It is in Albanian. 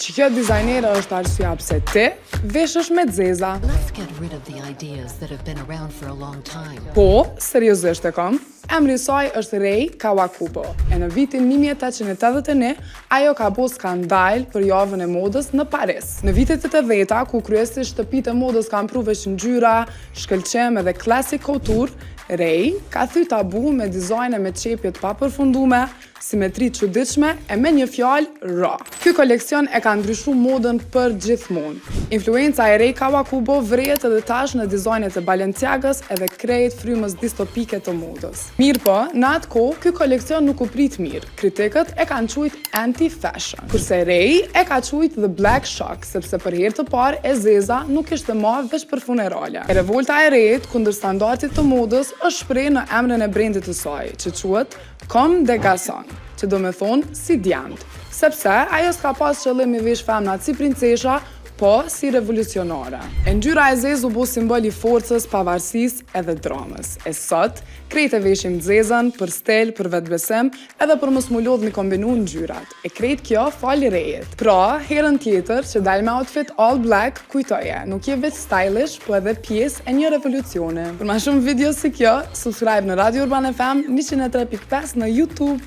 që kjo dizajnere është arsyeja pse ti veshësh me zeza. Let's get rid of the ideas that have been around for a long time. Po, seriozisht e kam. Emri i saj është Rei Kawakubo. E në vitin 1881, ajo ka bo skandal për javën e modës në Paris. Në vitet e 80-ta, ku kryesisht shtëpitë e modës kanë pru veç ngjyra, shkëlqim edhe classic couture, Rei ka thy tabu me dizajne me çepje të papërfundume, simetri të çuditshme e me një fjalë ra. Ky koleksion e ka ndryshu modën për gjithmonë. Influenca e Rei Kawakubo vrehet edhe tash në dizajnet e Balenciagës edhe krejt frymës distopike të modës. Mirë po, në atë kohë, ky koleksion nuk u prit mirë. Kritikët e kanë quajt anti-fashion, kurse Rei e ka quajt The Black Shock, sepse për herë të parë e zeza nuk ishte më veç për funerale. E revolta e Reit kundër standardit të modës është shprehur në emrin e brendit të saj, që quhet Comme des Garçons, që do me thonë si djemtë, sepse ajo s'ka pas qëllim i vesh femnat si princesha, po si revolucionare. E ngjyra e zezë u bo simbol i forcës, pavarësisë edhe dramës. E sot, krejt e veshim zezën për stel, për vetbesim, edhe për mos mu lodh mi kombinu ngjyrat. E krejt kjo fali Reit. Pra, herën tjetër që dal me outfit all black, kujtoje, nuk je veç stylish, po edhe pjesë e një revolucioni. Për ma shumë video si kjo, subscribe në Radio Urban FM 103.5 në YouTube.